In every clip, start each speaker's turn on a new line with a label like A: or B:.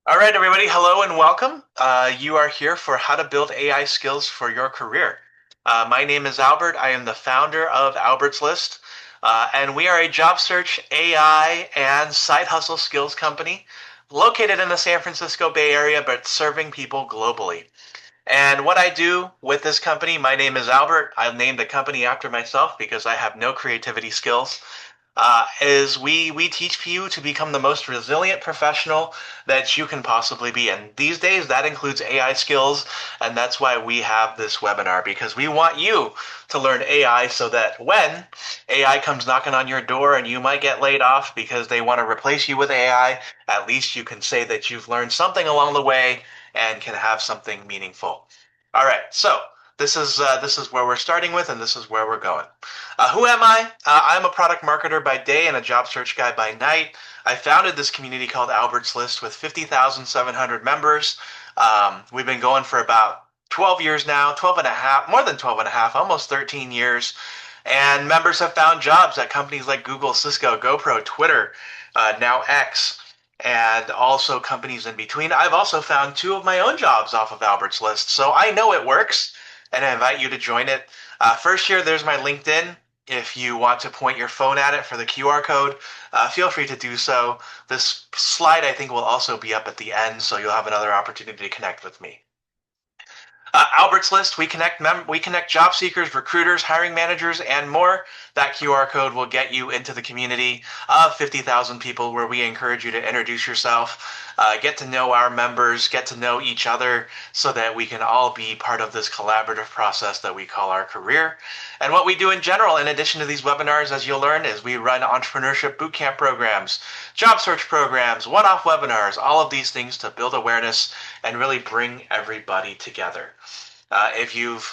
A: All right, everybody. Hello and welcome. You are here for how to build AI skills for your career. My name is Albert. I am the founder of Albert's List, and we are a job search, AI, and side hustle skills company located in the San Francisco Bay Area, but serving people globally. And what I do with this company, my name is Albert. I've named the company after myself because I have no creativity skills. Is we teach you to become the most resilient professional that you can possibly be. And these days, that includes AI skills. And that's why we have this webinar, because we want you to learn AI so that when AI comes knocking on your door and you might get laid off because they want to replace you with AI, at least you can say that you've learned something along the way and can have something meaningful. All right, so this is where we're starting with, and this is where we're going. Who am I? I'm a product marketer by day and a job search guy by night. I founded this community called Albert's List with 50,700 members. We've been going for about 12 years now, 12 and a half, more than 12 and a half, almost 13 years. And members have found jobs at companies like Google, Cisco, GoPro, Twitter, now X, and also companies in between. I've also found two of my own jobs off of Albert's List, so I know it works, and I invite you to join it. First here, there's my LinkedIn. If you want to point your phone at it for the QR code, feel free to do so. This slide, I think, will also be up at the end, so you'll have another opportunity to connect with me. Albert's List, we connect job seekers, recruiters, hiring managers, and more. That QR code will get you into the community of 50,000 people where we encourage you to introduce yourself, get to know our members, get to know each other so that we can all be part of this collaborative process that we call our career. And what we do in general, in addition to these webinars, as you'll learn, is we run entrepreneurship bootcamp programs, job search programs, one-off webinars, all of these things to build awareness and really bring everybody together.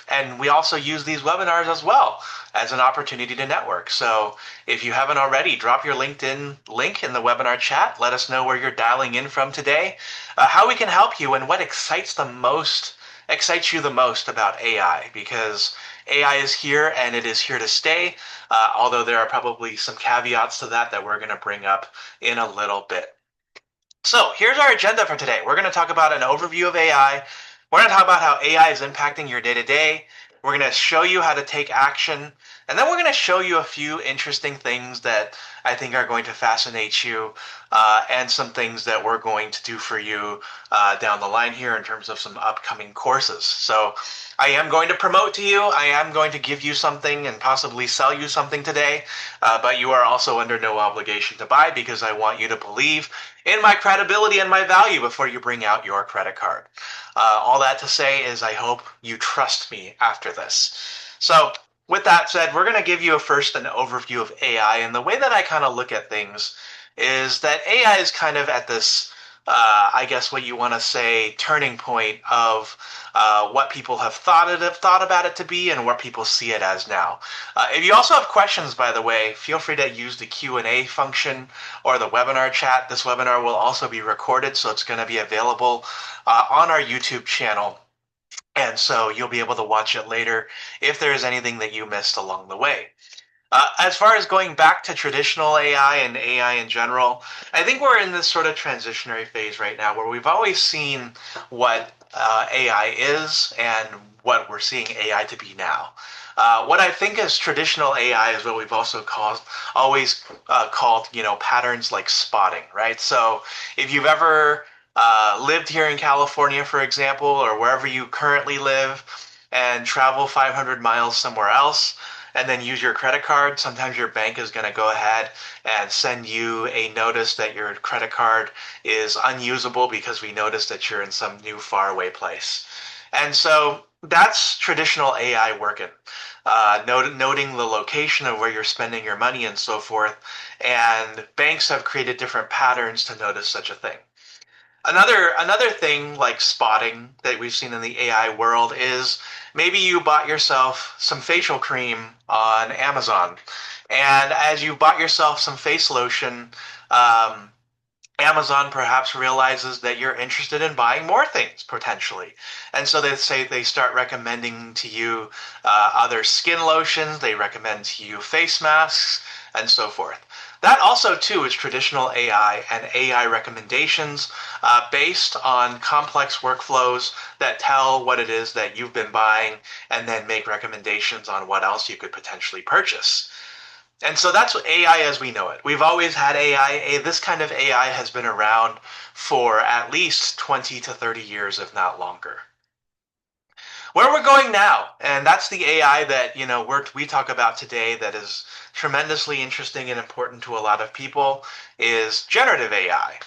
A: And we also use these webinars as well as an opportunity to network. So if you haven't already, drop your LinkedIn link in the webinar chat. Let us know where you're dialing in from today, how we can help you, and what excites you the most about AI, because AI is here and it is here to stay. Although there are probably some caveats to that we're going to bring up in a little bit. So here's our agenda for today. We're going to talk about an overview of AI. We're going to talk about how AI is impacting your day to day. We're going to show you how to take action. And then we're going to show you a few interesting things that I think are going to fascinate you, and some things that we're going to do for you down the line here in terms of some upcoming courses. So I am going to promote to you. I am going to give you something and possibly sell you something today, but you are also under no obligation to buy, because I want you to believe in my credibility and my value before you bring out your credit card. All that to say is I hope you trust me after this. So with that said, we're going to give you first an overview of AI. And the way that I kind of look at things is that AI is kind of at this, I guess what you want to say, turning point of what people have thought about it to be and what people see it as now. If you also have questions, by the way, feel free to use the Q&A function or the webinar chat. This webinar will also be recorded, so it's going to be available on our YouTube channel. And so you'll be able to watch it later if there is anything that you missed along the way. As far as going back to traditional AI and AI in general, I think we're in this sort of transitionary phase right now where we've always seen what AI is and what we're seeing AI to be now. What I think is traditional AI is what we've also always called, patterns like spotting, right? So if you've ever lived here in California, for example, or wherever you currently live, and travel 500 miles somewhere else, and then use your credit card, sometimes your bank is going to go ahead and send you a notice that your credit card is unusable because we noticed that you're in some new faraway place. And so that's traditional AI working, noting the location of where you're spending your money and so forth. And banks have created different patterns to notice such a thing. Another thing like spotting that we've seen in the AI world is maybe you bought yourself some facial cream on Amazon, and as you bought yourself some face lotion, Amazon perhaps realizes that you're interested in buying more things potentially. And so they start recommending to you other skin lotions, they recommend to you face masks, and so forth. That also, too, is traditional AI and AI recommendations based on complex workflows that tell what it is that you've been buying and then make recommendations on what else you could potentially purchase. And so that's AI as we know it. We've always had AI. This kind of AI has been around for at least 20 to 30 years, if not longer. Where we're going now, and that's the AI that we talk about today that is tremendously interesting and important to a lot of people, is generative AI.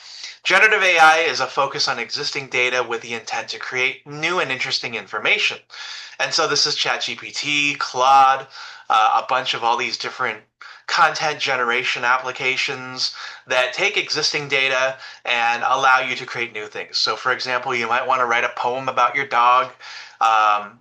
A: Generative AI is a focus on existing data with the intent to create new and interesting information. And so this is ChatGPT, Claude, a bunch of all these different content generation applications that take existing data and allow you to create new things. So, for example, you might want to write a poem about your dog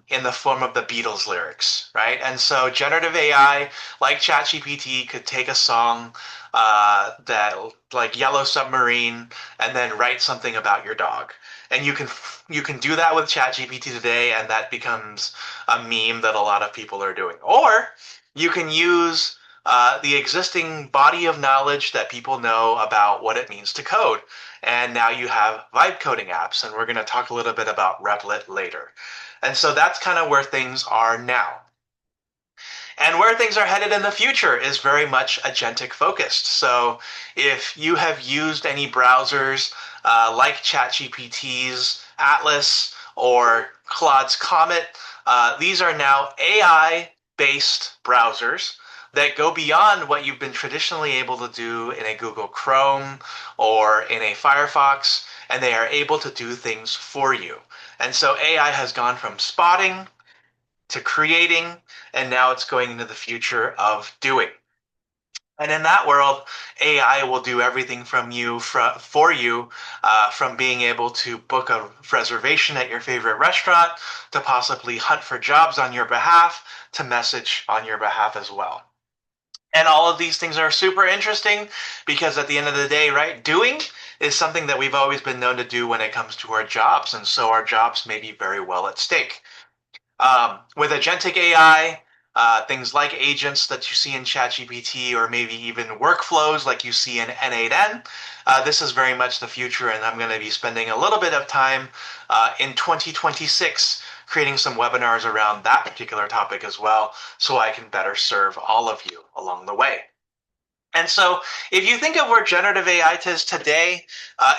A: in the form of the Beatles lyrics, right? And so, generative AI, like ChatGPT, could take a song that, like Yellow Submarine, and then write something about your dog. And you can do that with ChatGPT today, and that becomes a meme that a lot of people are doing. Or you can use the existing body of knowledge that people know about what it means to code. And now you have vibe coding apps, and we're going to talk a little bit about Replit later. And so that's kind of where things are now. And where things are headed in the future is very much agentic focused. So if you have used any browsers like ChatGPT's Atlas or Claude's Comet, these are now AI based browsers that go beyond what you've been traditionally able to do in a Google Chrome or in a Firefox, and they are able to do things for you. And so AI has gone from spotting to creating, and now it's going into the future of doing. And in that world, AI will do everything for you, from being able to book a reservation at your favorite restaurant, to possibly hunt for jobs on your behalf, to message on your behalf as well. And all of these things are super interesting because at the end of the day, right, doing is something that we've always been known to do when it comes to our jobs. And so our jobs may be very well at stake. With agentic AI, things like agents that you see in ChatGPT, or maybe even workflows like you see in N8N, this is very much the future, and I'm going to be spending a little bit of time in 2026 creating some webinars around that particular topic as well, so I can better serve all of you along the way. And so, if you think of where generative AI is today,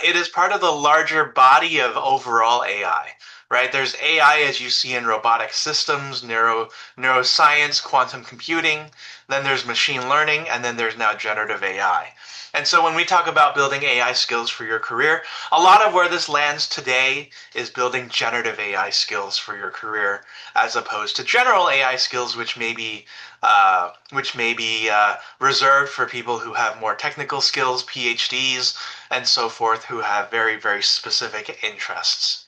A: it is part of the larger body of overall AI, right? There's AI as you see in robotic systems, neuroscience, quantum computing, then there's machine learning, and then there's now generative AI. And so when we talk about building AI skills for your career, a lot of where this lands today is building generative AI skills for your career, as opposed to general AI skills, which may be reserved for people who have more technical skills, PhDs, and so forth, who have very, very specific interests.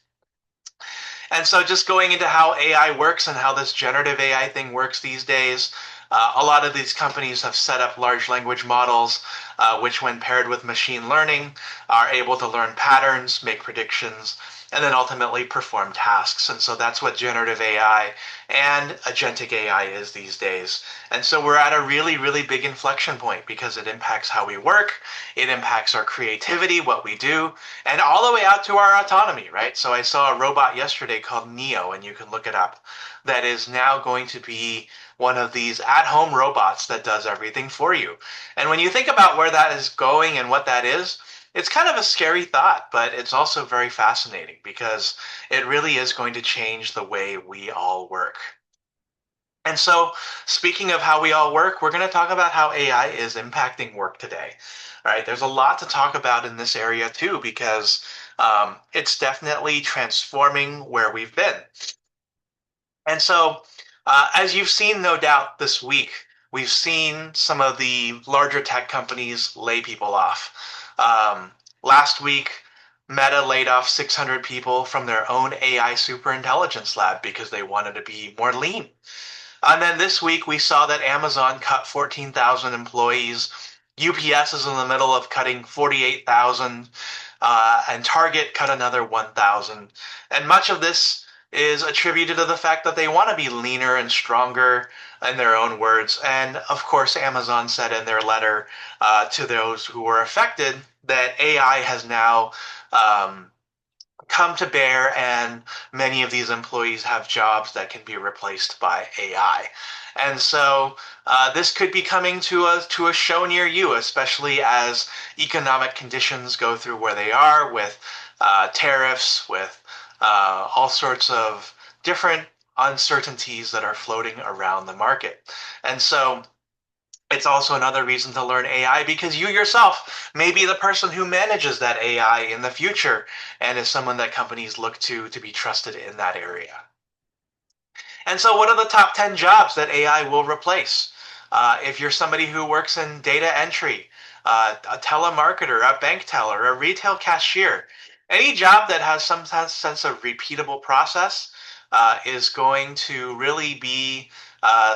A: And so just going into how AI works and how this generative AI thing works these days, a lot of these companies have set up large language models, which when paired with machine learning, are able to learn patterns, make predictions, and then ultimately perform tasks. And so that's what generative AI and agentic AI is these days. And so we're at a really, really big inflection point because it impacts how we work, it impacts our creativity, what we do, and all the way out to our autonomy, right? So I saw a robot yesterday called Neo, and you can look it up, that is now going to be one of these at-home robots that does everything for you. And when you think about where that is going and what that is, it's kind of a scary thought, but it's also very fascinating because it really is going to change the way we all work. And so, speaking of how we all work, we're going to talk about how AI is impacting work today. All right, there's a lot to talk about in this area too, because it's definitely transforming where we've been. And so, as you've seen, no doubt, this week, we've seen some of the larger tech companies lay people off. Last week, Meta laid off 600 people from their own AI superintelligence lab because they wanted to be more lean. And then this week, we saw that Amazon cut 14,000 employees. UPS is in the middle of cutting 48,000, and Target cut another 1,000. And much of this is attributed to the fact that they want to be leaner and stronger in their own words. And of course, Amazon said in their letter to those who were affected that AI has now come to bear, and many of these employees have jobs that can be replaced by AI. And so this could be coming to a show near you, especially as economic conditions go through where they are with tariffs, with all sorts of different uncertainties that are floating around the market. And so it's also another reason to learn AI because you yourself may be the person who manages that AI in the future and is someone that companies look to be trusted in that area. And so, what are the top 10 jobs that AI will replace? If you're somebody who works in data entry, a telemarketer, a bank teller, a retail cashier, any job that has some sense of repeatable process is going to really be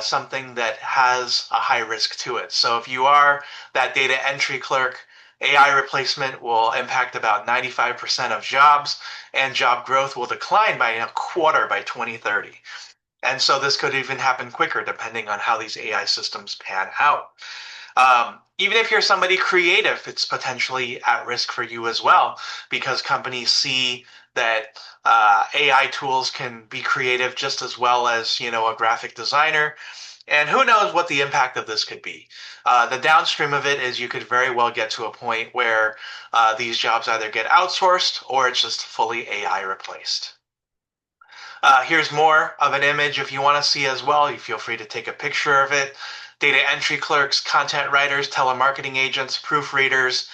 A: something that has a high risk to it. So, if you are that data entry clerk, AI replacement will impact about 95% of jobs, and job growth will decline by a quarter by 2030. And so this could even happen quicker depending on how these AI systems pan out. Even if you're somebody creative, it's potentially at risk for you as well because companies see that AI tools can be creative just as well as a graphic designer. And who knows what the impact of this could be. The downstream of it is you could very well get to a point where these jobs either get outsourced or it's just fully AI replaced. Here's more of an image if you want to see as well. You feel free to take a picture of it. Data entry clerks, content writers, telemarketing agents, proofreaders,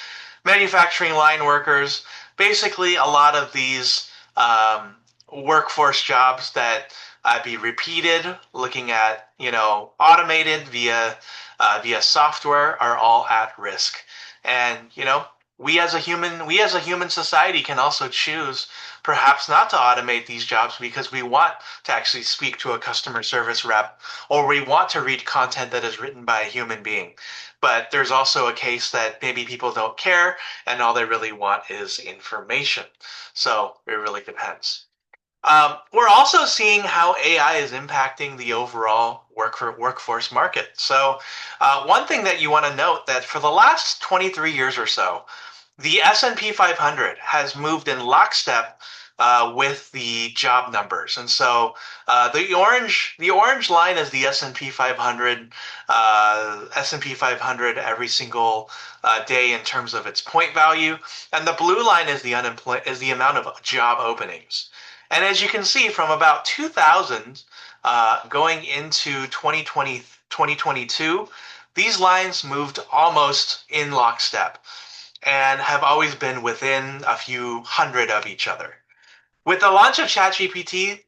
A: manufacturing line workers, basically a lot of these workforce jobs that be repeated, looking at, automated via software are all at risk. And, we as a human society can also choose perhaps not to automate these jobs because we want to actually speak to a customer service rep or we want to read content that is written by a human being. But there's also a case that maybe people don't care and all they really want is information. So it really depends. We're also seeing how AI is impacting the overall workforce market. So, one thing that you want to note that for the last 23 years or so, the S&P 500 has moved in lockstep with the job numbers, and so the orange line is the S&P 500 S&P 500 every single day in terms of its point value, and the blue line is the amount of job openings. And as you can see, from about 2000 going into 2020, 2022, these lines moved almost in lockstep and have always been within a few hundred of each other. With the launch of ChatGPT,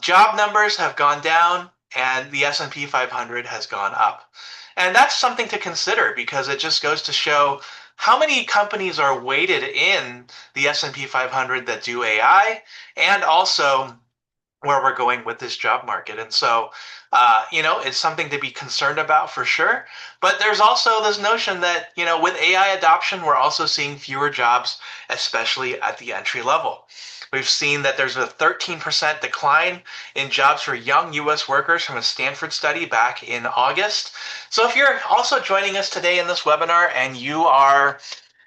A: job numbers have gone down and the S&P 500 has gone up. And that's something to consider because it just goes to show how many companies are weighted in the S&P 500 that do AI and also where we're going with this job market. And so, it's something to be concerned about for sure. But there's also this notion that, with AI adoption, we're also seeing fewer jobs, especially at the entry level. We've seen that there's a 13% decline in jobs for young US workers from a Stanford study back in August. So if you're also joining us today in this webinar and you are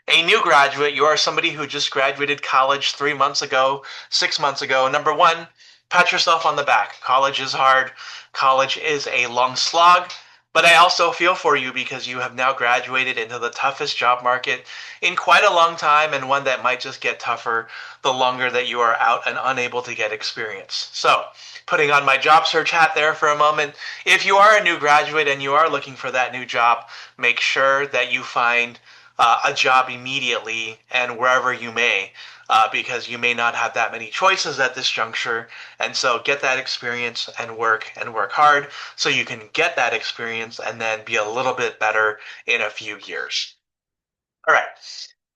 A: a new graduate, you are somebody who just graduated college 3 months ago, 6 months ago, number one, pat yourself on the back. College is hard. College is a long slog. But I also feel for you because you have now graduated into the toughest job market in quite a long time and one that might just get tougher the longer that you are out and unable to get experience. So, putting on my job search hat there for a moment, if you are a new graduate and you are looking for that new job, make sure that you find a job immediately and wherever you may, because you may not have that many choices at this juncture. And so get that experience and work hard so you can get that experience and then be a little bit better in a few years. All right.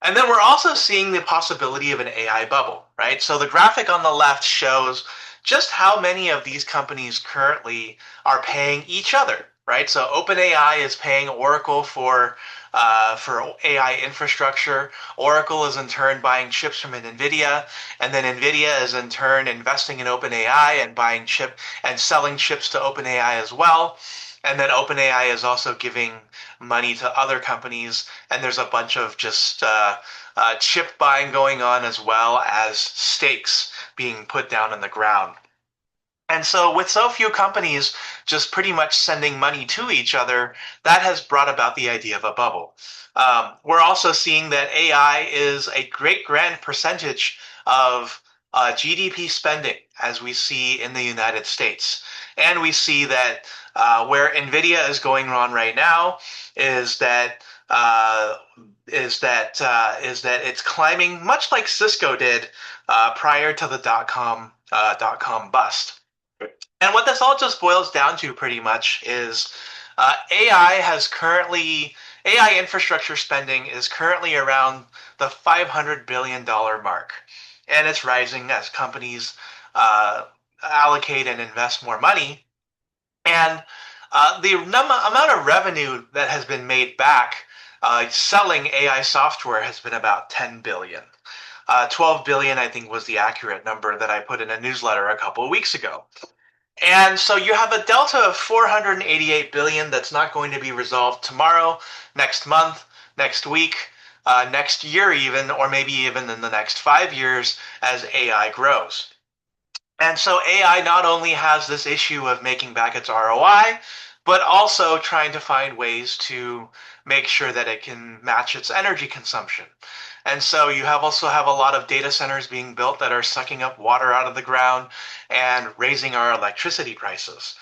A: And then we're also seeing the possibility of an AI bubble, right? So the graphic on the left shows just how many of these companies currently are paying each other, right? So OpenAI is paying Oracle for AI infrastructure. Oracle is in turn buying chips from NVIDIA, and then NVIDIA is in turn investing in OpenAI and buying chip and selling chips to OpenAI as well. And then OpenAI is also giving money to other companies, and there's a bunch of just chip buying going on as well as stakes being put down in the ground. And so, with so few companies just pretty much sending money to each other, that has brought about the idea of a bubble. We're also seeing that AI is a great grand percentage of GDP spending, as we see in the United States. And we see that where NVIDIA is going on right now is that uh, is that it's climbing much like Cisco did prior to the dot com bust. And what this all just boils down to pretty much is AI infrastructure spending is currently around the $500 billion mark. And it's rising as companies uh, allocate and invest more money. And the amount of revenue that has been made back selling AI software has been about 10 billion. 12 billion, I think, was the accurate number that I put in a newsletter a couple of weeks ago. And so you have a delta of 488 billion that's not going to be resolved tomorrow, next month, next week, next year even, or maybe even in the next 5 years as AI grows. And so AI not only has this issue of making back its ROI, but also trying to find ways to make sure that it can match its energy consumption. And so you also have a lot of data centers being built that are sucking up water out of the ground and raising our electricity prices.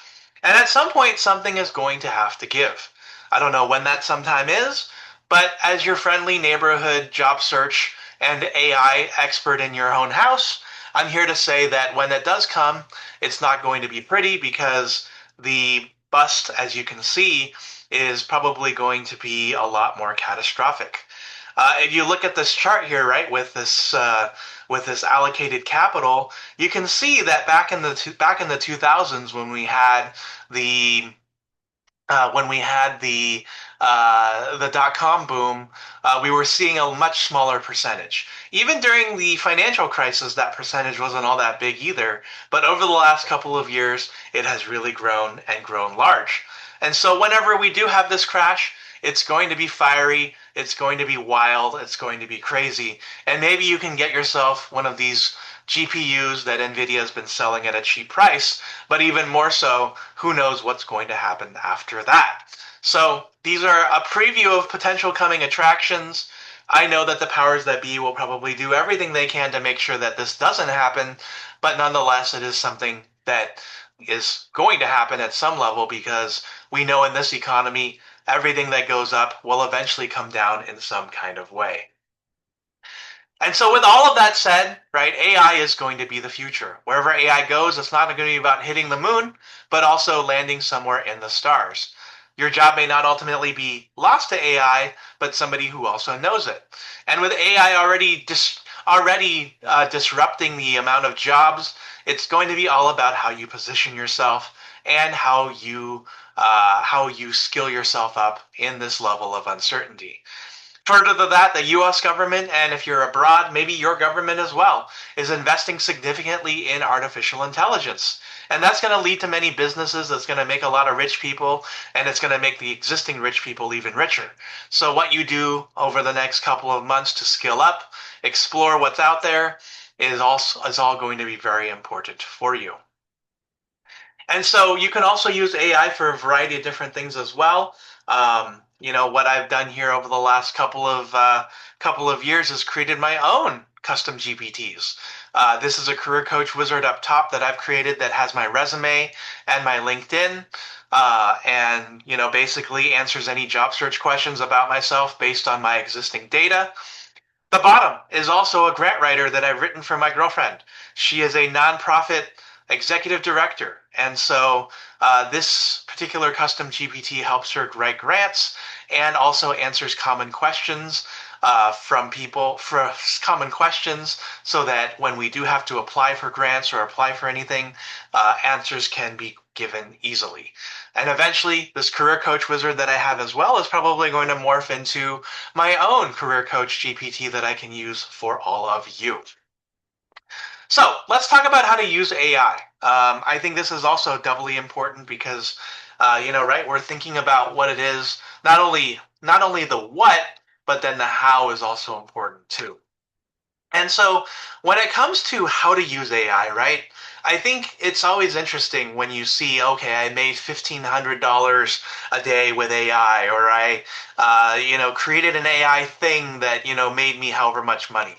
A: And at some point, something is going to have to give. I don't know when that sometime is, but as your friendly neighborhood job search and AI expert in your own house, I'm here to say that when it does come, it's not going to be pretty because the bust, as you can see, is probably going to be a lot more catastrophic. If you look at this chart here, right, with this allocated capital, you can see that back in the 2000s the when we had the dot-com boom, we were seeing a much smaller percentage. Even during the financial crisis, that percentage wasn't all that big either. But over the last couple of years, it has really grown and grown large. And so whenever we do have this crash, it's going to be fiery, it's going to be wild, it's going to be crazy. And maybe you can get yourself one of these GPUs that NVIDIA has been selling at a cheap price, but even more so, who knows what's going to happen after that. So these are a preview of potential coming attractions. I know that the powers that be will probably do everything they can to make sure that this doesn't happen, but nonetheless, it is something that is going to happen at some level because we know in this economy, everything that goes up will eventually come down in some kind of way. And so, with all of that said, right, AI is going to be the future. Wherever AI goes, it's not going to be about hitting the moon, but also landing somewhere in the stars. Your job may not ultimately be lost to AI, but somebody who also knows it. And with AI already disrupting the amount of jobs, it's going to be all about how you position yourself and how you skill yourself up in this level of uncertainty. Further to that, the US government, and if you're abroad, maybe your government as well, is investing significantly in artificial intelligence. And that's going to lead to many businesses. That's going to make a lot of rich people, and it's going to make the existing rich people even richer. So, what you do over the next couple of months to skill up, explore what's out there, is all going to be very important for you. And so you can also use AI for a variety of different things as well. What I've done here over the last couple of years is created my own custom GPTs. This is a career coach wizard up top that I've created that has my resume and my LinkedIn, and basically answers any job search questions about myself based on my existing data. The bottom is also a grant writer that I've written for my girlfriend. She is a nonprofit executive director. And so this particular custom GPT helps her write grants and also answers common questions from people for common questions so that when we do have to apply for grants or apply for anything, answers given easily. And eventually, this career coach wizard that I have as well is probably going to morph into my own career coach GPT that I can use for all of you. So let's talk about how to use AI. I think this is also doubly important because, right, we're thinking about what it is. Not only the what, but then the how is also important too. And so when it comes to how to use AI, right, I think it's always interesting when you see, okay, I made $1,500 a day with AI, or I created an AI thing that, made me however much money.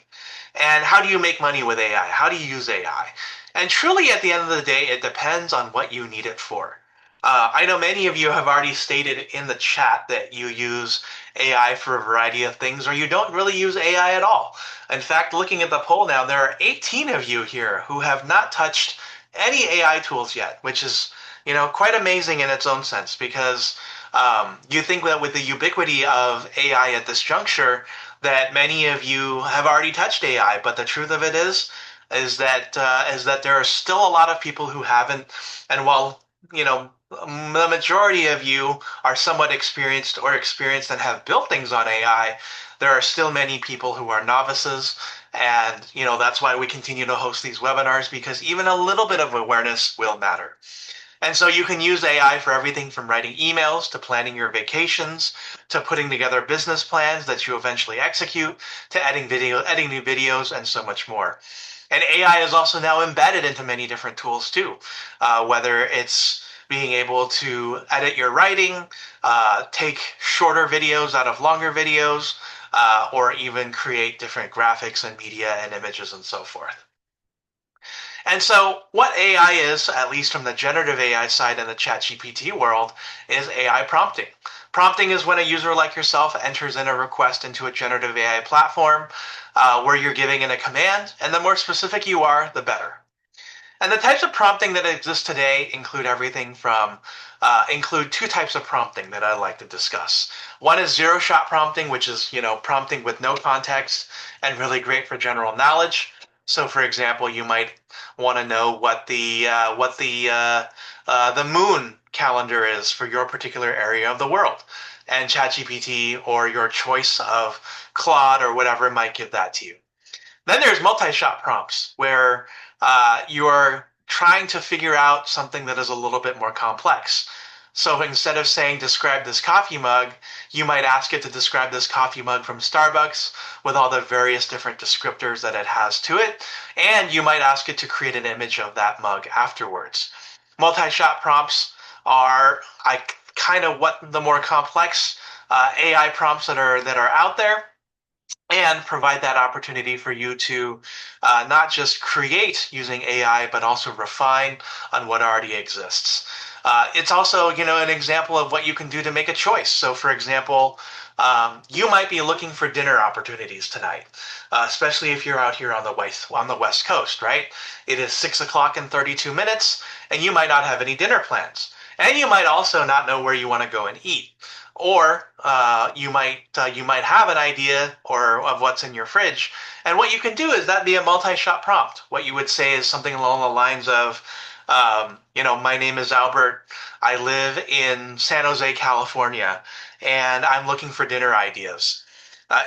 A: And how do you make money with AI? How do you use AI? And truly, at the end of the day, it depends on what you need it for. I know many of you have already stated in the chat that you use AI for a variety of things, or you don't really use AI at all. In fact, looking at the poll now, there are 18 of you here who have not touched any AI tools yet, which is, quite amazing in its own sense because you think that with the ubiquity of AI at this juncture, that many of you have already touched AI, but the truth of it is that there are still a lot of people who haven't. And while the majority of you are somewhat experienced and have built things on AI, there are still many people who are novices. And that's why we continue to host these webinars, because even a little bit of awareness will matter. And so you can use AI for everything from writing emails to planning your vacations to putting together business plans that you eventually execute to editing new videos, and so much more. And AI is also now embedded into many different tools too, whether it's being able to edit your writing, take shorter videos out of longer videos, or even create different graphics and media and images and so forth. And so, what AI is, at least from the generative AI side in the ChatGPT world, is AI prompting. Prompting is when a user like yourself enters in a request into a generative AI platform where you're giving in a command, and the more specific you are, the better. And the types of prompting that exist today include two types of prompting that I'd like to discuss. One is zero shot prompting, which is prompting with no context and really great for general knowledge. So, for example, you might want to know what the moon calendar is for your particular area of the world, and ChatGPT or your choice of Claude or whatever might give that to you. Then there's multi-shot prompts where you're trying to figure out something that is a little bit more complex. So instead of saying describe this coffee mug, you might ask it to describe this coffee mug from Starbucks with all the various different descriptors that it has to it. And you might ask it to create an image of that mug afterwards. Multi-shot prompts are kind of what the more complex AI prompts that are out there, and provide that opportunity for you to not just create using AI, but also refine on what already exists. It's also, an example of what you can do to make a choice. So, for example, you might be looking for dinner opportunities tonight, especially if you're out here on the West Coast, right? It is 6 o'clock and 32 minutes, and you might not have any dinner plans. And you might also not know where you want to go and eat. Or you might have an idea or of what's in your fridge, and what you can do is that be a multi-shot prompt. What you would say is something along the lines of, my name is Albert. I live in San Jose, California, and I'm looking for dinner ideas.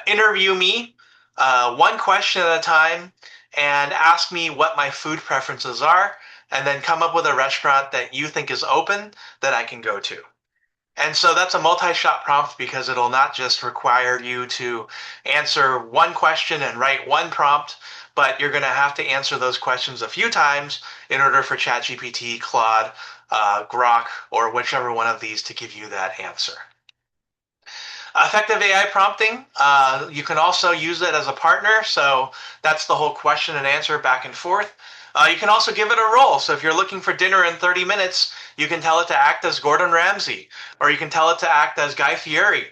A: Interview me one question at a time, and ask me what my food preferences are, and then come up with a restaurant that you think is open that I can go to. And so that's a multi-shot prompt because it'll not just require you to answer one question and write one prompt, but you're going to have to answer those questions a few times in order for ChatGPT, Claude, Grok, or whichever one of these to give you that answer. Effective AI prompting, you can also use it as a partner. So that's the whole question and answer back and forth. You can also give it a role. So if you're looking for dinner in 30 minutes, you can tell it to act as Gordon Ramsay, or you can tell it to act as Guy Fieri,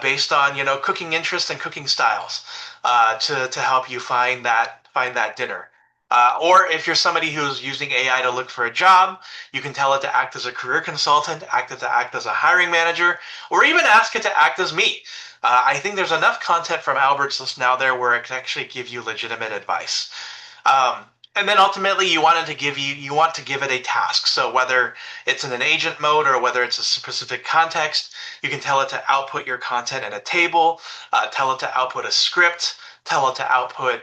A: based on cooking interests and cooking styles, to help you find that dinner. Or if you're somebody who's using AI to look for a job, you can tell it to act as a career consultant, to act as a hiring manager, or even ask it to act as me. I think there's enough content from Albert's List now there where it can actually give you legitimate advice. Um, And then ultimately you want to give it a task. So whether it's in an agent mode or whether it's a specific context, you can tell it to output your content in a table, tell it to output a script, tell it to output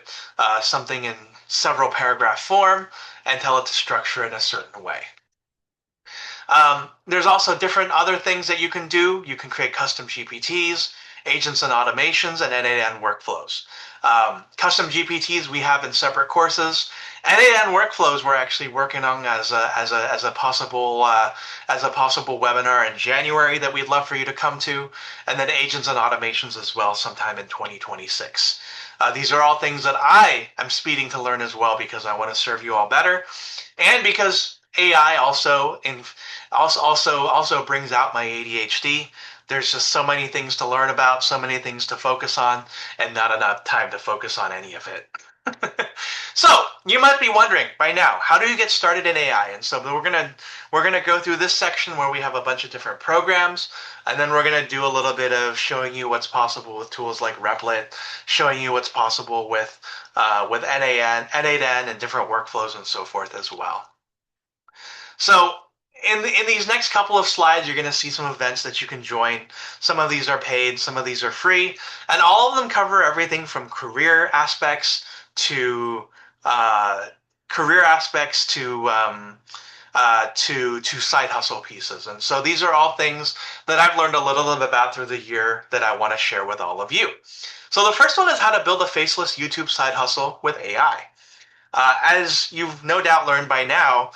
A: something in several paragraph form, and tell it to structure it in a certain way. There's also different other things that you can do. You can create custom GPTs, agents and automations, and end-to-end workflows. Custom GPTs we have in separate courses. End-to-end workflows we're actually working on as a possible webinar in January that we'd love for you to come to, and then agents and automations as well sometime in 2026. These are all things that I am speeding to learn as well because I want to serve you all better, and because AI also brings out my ADHD. There's just so many things to learn about, so many things to focus on, and not enough time to focus on any of it. So you might be wondering by now, how do you get started in AI? And so we're gonna go through this section where we have a bunch of different programs, and then we're gonna do a little bit of showing you what's possible with tools like Replit, showing you what's possible with N8N and different workflows and so forth as well. So in these next couple of slides, you're going to see some events that you can join. Some of these are paid, some of these are free, and all of them cover everything from career aspects to uh, career aspects to side hustle pieces. And so these are all things that I've learned a little bit about through the year that I want to share with all of you. So the first one is how to build a faceless YouTube side hustle with AI. As you've no doubt learned by now,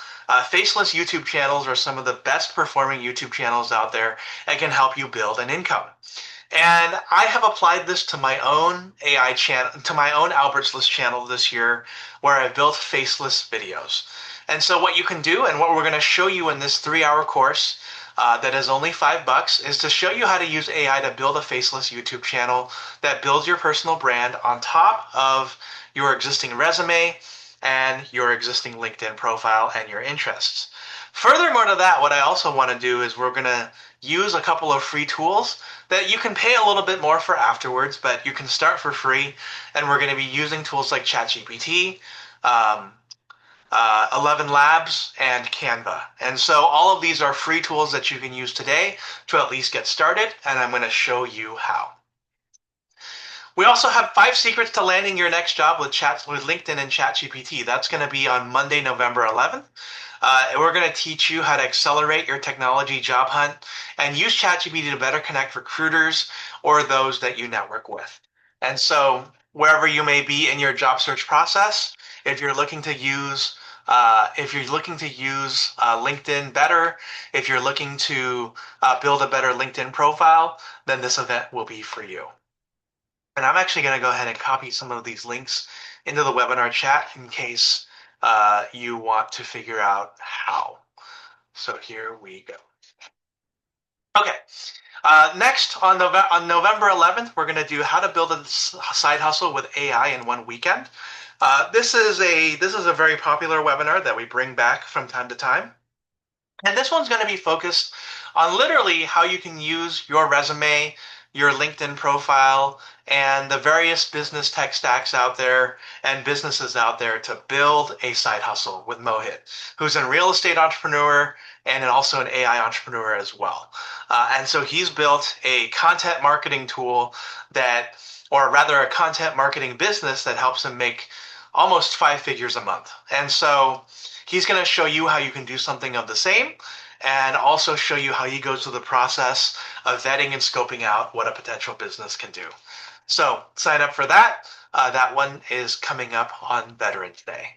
A: faceless YouTube channels are some of the best performing YouTube channels out there and can help you build an income. And I have applied this to my own AI channel, to my own Albert's List channel this year, where I built faceless videos. And so what you can do, and what we're going to show you in this 3-hour course, that is only $5, is to show you how to use AI to build a faceless YouTube channel that builds your personal brand on top of your existing resume and your existing LinkedIn profile and your interests. Furthermore to that, what I also want to do is we're going to use a couple of free tools that you can pay a little bit more for afterwards, but you can start for free. And we're going to be using tools like ChatGPT, 11 Labs, and Canva. And so all of these are free tools that you can use today to at least get started, and I'm going to show you how. We also have 5 secrets to landing your next job with LinkedIn and ChatGPT. That's going to be on Monday, November 11th. We're going to teach you how to accelerate your technology job hunt and use ChatGPT to better connect recruiters or those that you network with. And so wherever you may be in your job search process, if you're looking to use LinkedIn better, if you're looking to build a better LinkedIn profile, then this event will be for you. And I'm actually going to go ahead and copy some of these links into the webinar chat in case you want to figure out how. So here we go. Okay. Next, on November 11th, we're going to do how to build a side hustle with AI in one weekend. This is a very popular webinar that we bring back from time to time. And this one's going to be focused on literally how you can use your resume, your LinkedIn profile, and the various business tech stacks out there and businesses out there to build a side hustle with Mohit, who's a real estate entrepreneur and also an AI entrepreneur as well. And so he's built a content marketing tool that, or rather a content marketing business that helps him make almost 5 figures a month. And so he's going to show you how you can do something of the same, and also show you how he goes through the process of vetting and scoping out what a potential business can do. So sign up for that. That one is coming up on Veterans Day.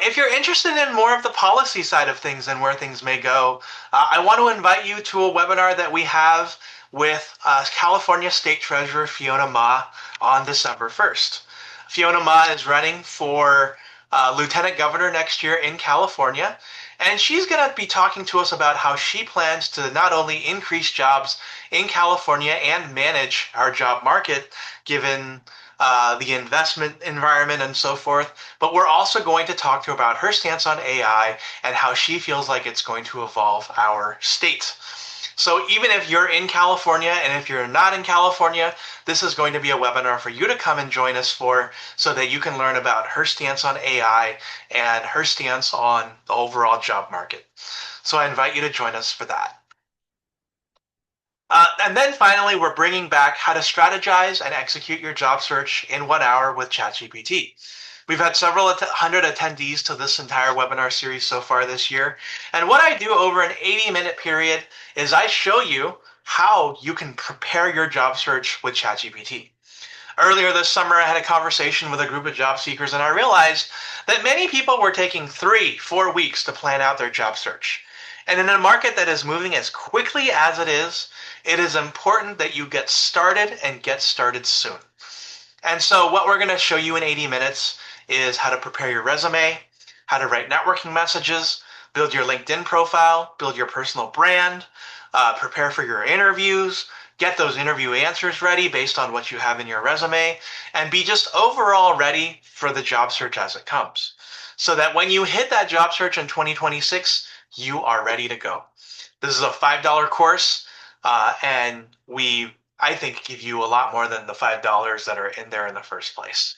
A: If you're interested in more of the policy side of things and where things may go, I want to invite you to a webinar that we have with California State Treasurer Fiona Ma on December 1st. Fiona Ma is running for Lieutenant Governor next year in California, and she's going to be talking to us about how she plans to not only increase jobs in California and manage our job market, given the investment environment and so forth, but we're also going to talk to her about her stance on AI and how she feels like it's going to evolve our state. So even if you're in California and if you're not in California, this is going to be a webinar for you to come and join us for so that you can learn about her stance on AI and her stance on the overall job market. So I invite you to join us for that. And then finally, we're bringing back how to strategize and execute your job search in 1 hour with ChatGPT. We've had several hundred attendees to this entire webinar series so far this year. And what I do over an 80-minute period is I show you how you can prepare your job search with ChatGPT. Earlier this summer, I had a conversation with a group of job seekers, and I realized that many people were taking 3, 4 weeks to plan out their job search. And in a market that is moving as quickly as it is important that you get started and get started soon. And so, what we're going to show you in 80 minutes is how to prepare your resume, how to write networking messages, build your LinkedIn profile, build your personal brand, prepare for your interviews, get those interview answers ready based on what you have in your resume, and be just overall ready for the job search as it comes. So that when you hit that job search in 2026, you are ready to go. This is a $5 course, and I think, give you a lot more than the $5 that are in there in the first place.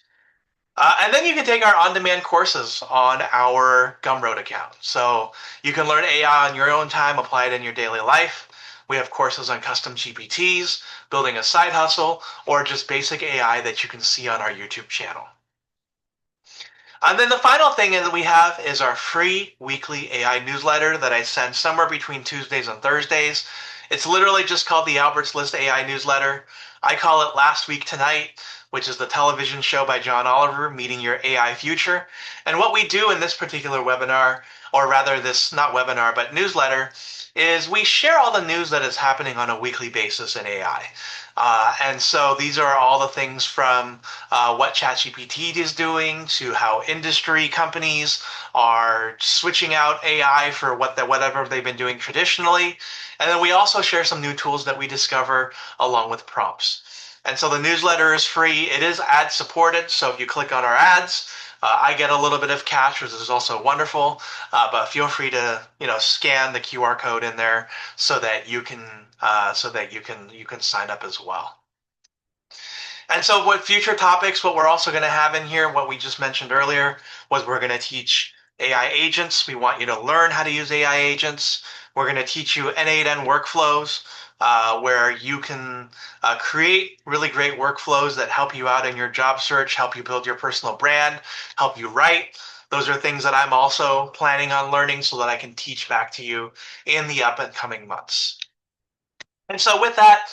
A: And then you can take our on-demand courses on our Gumroad account. So you can learn AI on your own time, apply it in your daily life. We have courses on custom GPTs, building a side hustle, or just basic AI that you can see on our YouTube channel. And then the final thing that we have is our free weekly AI newsletter that I send somewhere between Tuesdays and Thursdays. It's literally just called the Albert's List AI newsletter. I call it Last Week Tonight, which is the television show by John Oliver, Meeting Your AI Future. And what we do in this particular webinar, or rather this, not webinar, but newsletter, is we share all the news that is happening on a weekly basis in AI. And so these are all the things from what ChatGPT is doing to how industry companies are switching out AI for whatever they've been doing traditionally. And then we also share some new tools that we discover along with prompts. And so the newsletter is free. It is ad supported. So if you click on our ads, I get a little bit of cash, which is also wonderful. But feel free to scan the QR code in there so that you can sign up as well. And so what future topics, what we're also going to have in here, what we just mentioned earlier, was we're going to teach AI agents. We want you to learn how to use AI agents. We're going to teach you N8N workflows, where you can create really great workflows that help you out in your job search, help you build your personal brand, help you write. Those are things that I'm also planning on learning so that I can teach back to you in the up and coming months. And so with that,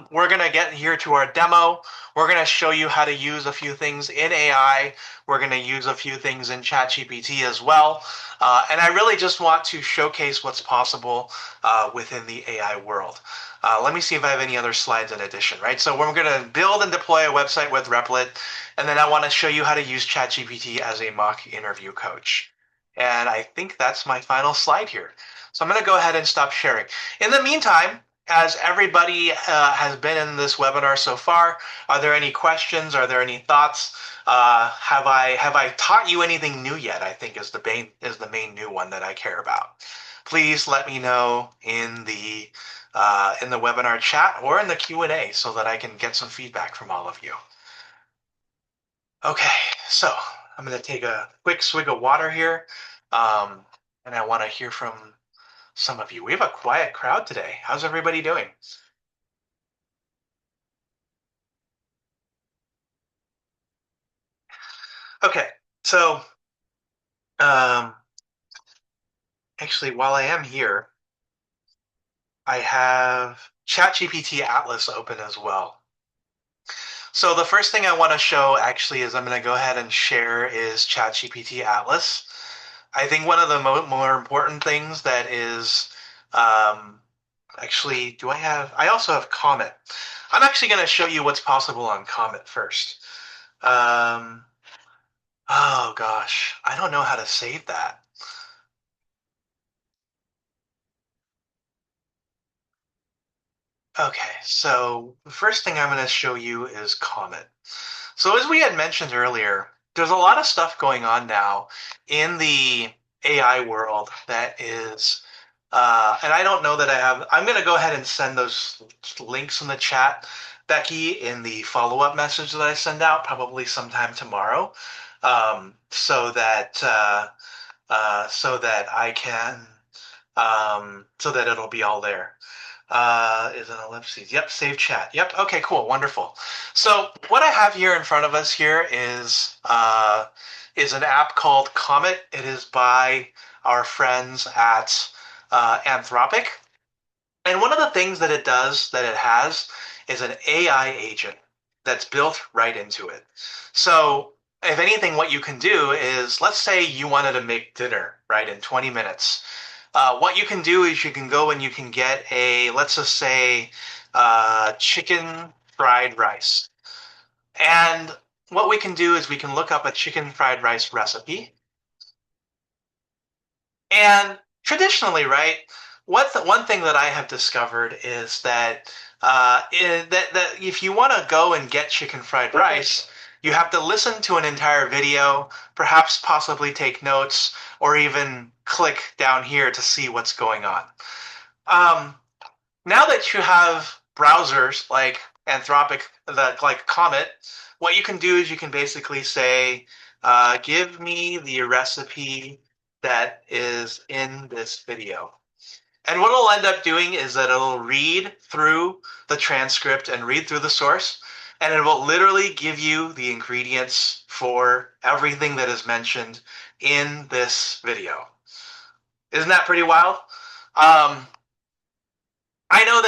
A: we're going to get here to our demo. We're going to show you how to use a few things in AI. We're going to use a few things in ChatGPT as well. And I really just want to showcase what's possible within the AI world. Let me see if I have any other slides in addition, right? So we're going to build and deploy a website with Replit. And then I want to show you how to use ChatGPT as a mock interview coach. And I think that's my final slide here. So I'm going to go ahead and stop sharing. In the meantime, as everybody has been in this webinar so far, are there any questions? Are there any thoughts? Have I taught you anything new yet? I think is the main new one that I care about. Please let me know in the webinar chat or in the Q&A so that I can get some feedback from all of you. Okay, so I'm going to take a quick swig of water here, and I want to hear from some of you. We have a quiet crowd today. How's everybody doing? Okay, so actually, while I am here, I have ChatGPT Atlas open as well. So the first thing I want to show actually is I'm going to go ahead and share is ChatGPT Atlas. I think one of the more important things that is actually, I also have Comet. I'm actually going to show you what's possible on Comet first. Oh gosh, I don't know how to save that. Okay, so the first thing I'm going to show you is Comet. So as we had mentioned earlier, there's a lot of stuff going on now in the AI world that is And I don't know that I have. I'm going to go ahead and send those links in the chat, Becky, in the follow-up message that I send out probably sometime tomorrow, so that I can so that it'll be all there. Is an ellipses. Yep, save chat. Yep. Okay, cool. Wonderful. So what I have here in front of us here is an app called Comet. It is by our friends at Anthropic. And one of the things that it does, that it has, is an AI agent that's built right into it. So if anything, what you can do is, let's say you wanted to make dinner, right, in 20 minutes. What you can do is you can go and you can get let's just say, chicken fried rice. And what we can do is we can look up a chicken fried rice recipe. And traditionally, right, one thing that I have discovered is that that if you want to go and get chicken fried rice, you have to listen to an entire video, perhaps possibly take notes, or even click down here to see what's going on. Um, Now that you have browsers like Anthropic, like Comet, what you can do is you can basically say, give me the recipe that is in this video. And what it'll end up doing is that it'll read through the transcript and read through the source, and it will literally give you the ingredients for everything that is mentioned in this video. Isn't that pretty wild? Um, I know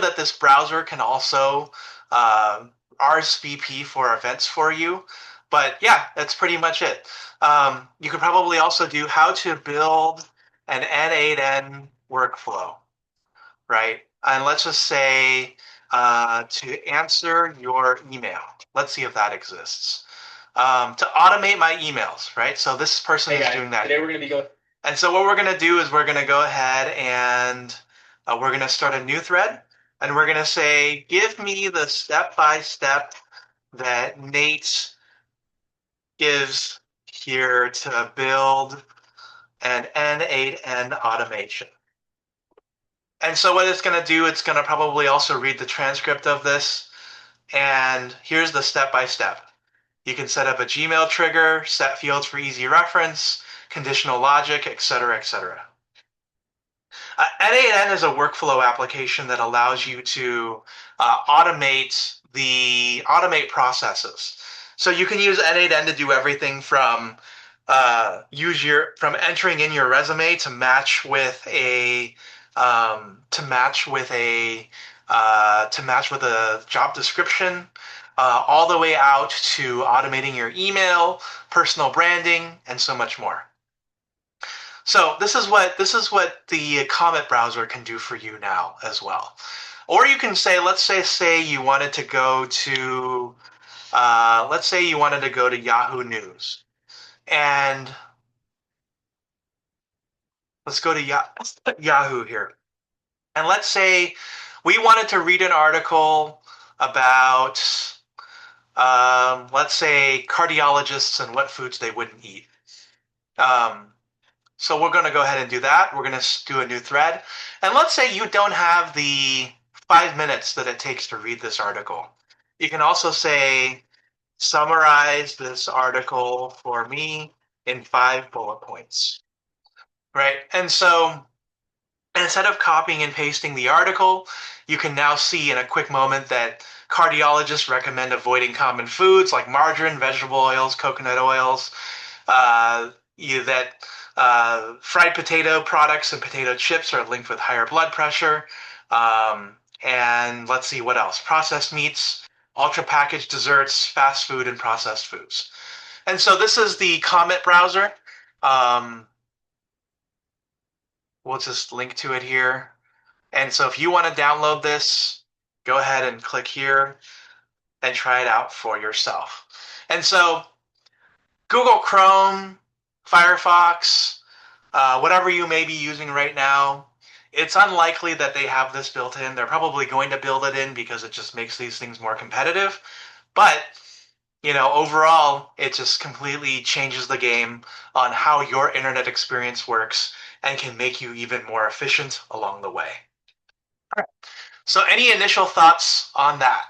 A: that this browser can also uh, RSVP for events for you, but yeah, that's pretty much it. You could probably also do how to build an N8N workflow, right? And let's just say to answer your email. Let's see if that exists. To automate my emails, right? So this person is doing that. Today we're going to be going. And so what we're going to do is we're going to go ahead and we're going to start a new thread. And we're going to say, give me the step-by-step that Nate gives here to build an N8N automation. And so what it's going to do, it's going to probably also read the transcript of this. And here's the step-by-step. You can set up a Gmail trigger, set fields for easy reference, conditional logic, etc., etc. N8N is a workflow application that allows you to automate processes. So you can use N8N to do everything from from entering in your resume to match with a job description, all the way out to automating your email, personal branding, and so much more. So this is what the Comet browser can do for you now as well. Or you can say, let's say you wanted to go to let's say you wanted to go to Yahoo News, and let's go to Yahoo here. And let's say we wanted to read an article about, let's say, cardiologists and what foods they wouldn't eat. So we're going to go ahead and do that. We're going to do a new thread. And let's say you don't have the 5 minutes that it takes to read this article. You can also say, summarize this article for me in 5 bullet points, right? And so instead of copying and pasting the article, you can now see in a quick moment that cardiologists recommend avoiding common foods like margarine, vegetable oils, coconut oils, that fried potato products and potato chips are linked with higher blood pressure. And let's see what else. Processed meats, ultra packaged desserts, fast food, and processed foods. And so this is the Comet browser. We'll just link to it here. And so if you want to download this, go ahead and click here and try it out for yourself. And so Google Chrome, Firefox, whatever you may be using right now, it's unlikely that they have this built in. They're probably going to build it in because it just makes these things more competitive. But, overall, it just completely changes the game on how your internet experience works and can make you even more efficient along the way. All right. So any initial thoughts on that?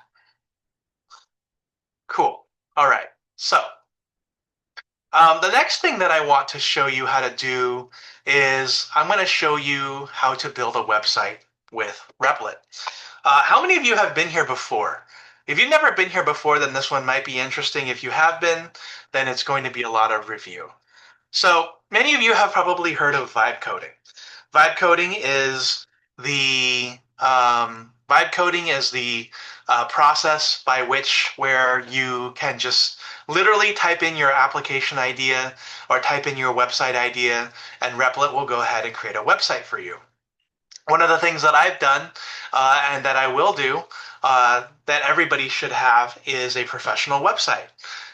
A: Cool. All right. So the next thing that I want to show you how to do is I'm going to show you how to build a website with Replit. How many of you have been here before? If you've never been here before, then this one might be interesting. If you have been, then it's going to be a lot of review. So many of you have probably heard of vibe coding. Vibe coding is the process by which where you can just literally type in your application idea or type in your website idea, and Replit will go ahead and create a website for you. One of the things that I've done and that I will do that everybody should have is a professional website.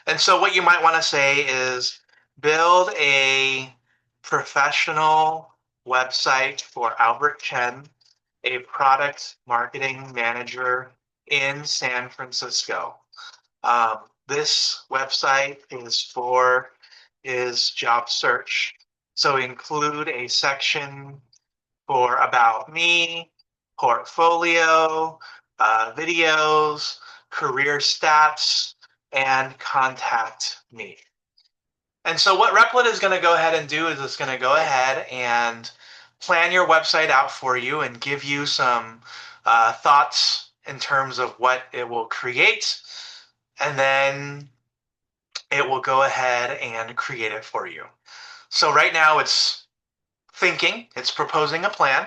A: And so what you might want to say is build a professional website for Albert Chen, a product marketing manager in San Francisco. This website is for his job search. So include a section for About Me, Portfolio, videos, career stats, and Contact Me. And so what Replit is going to go ahead and do is it's going to go ahead and plan your website out for you and give you some thoughts in terms of what it will create. And then it will go ahead and create it for you. So right now it's thinking, it's proposing a plan.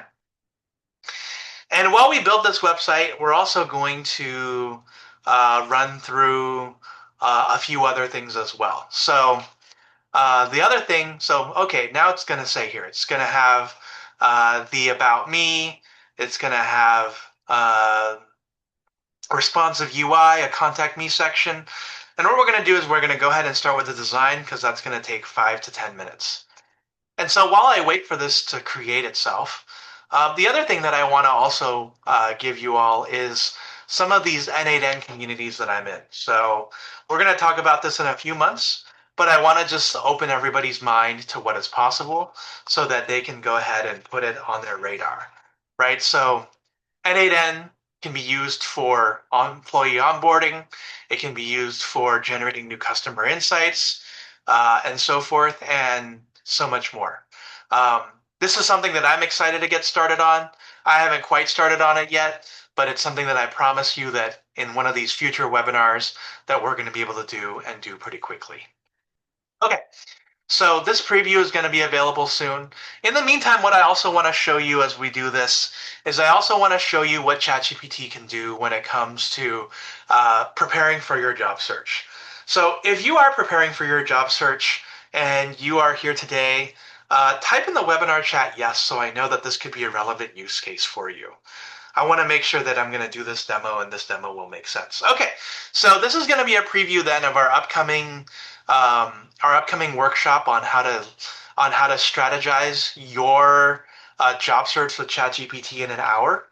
A: And while we build this website, we're also going to run through a few other things as well. So the other thing, so okay, now it's going to say here, it's going to have the About Me, it's going to have responsive UI, a Contact Me section. And what we're going to do is we're going to go ahead and start with the design because that's going to take 5 to 10 minutes. And so while I wait for this to create itself, the other thing that I want to also give you all is some of these N8N communities that I'm in. So we're going to talk about this in a few months, but I want to just open everybody's mind to what is possible so that they can go ahead and put it on their radar, right? So N8N can be used for employee onboarding. It can be used for generating new customer insights and so forth, and so much more. Um, this is something that I'm excited to get started on. I haven't quite started on it yet, but it's something that I promise you that in one of these future webinars that we're going to be able to do and do pretty quickly. Okay, so this preview is going to be available soon. In the meantime, what I also want to show you as we do this is I also want to show you what ChatGPT can do when it comes to preparing for your job search. So if you are preparing for your job search and you are here today, type in the webinar chat yes, so I know that this could be a relevant use case for you. I want to make sure that I'm going to do this demo and this demo will make sense. Okay, so this is going to be a preview then of our upcoming workshop on how to strategize your job search with ChatGPT in an hour.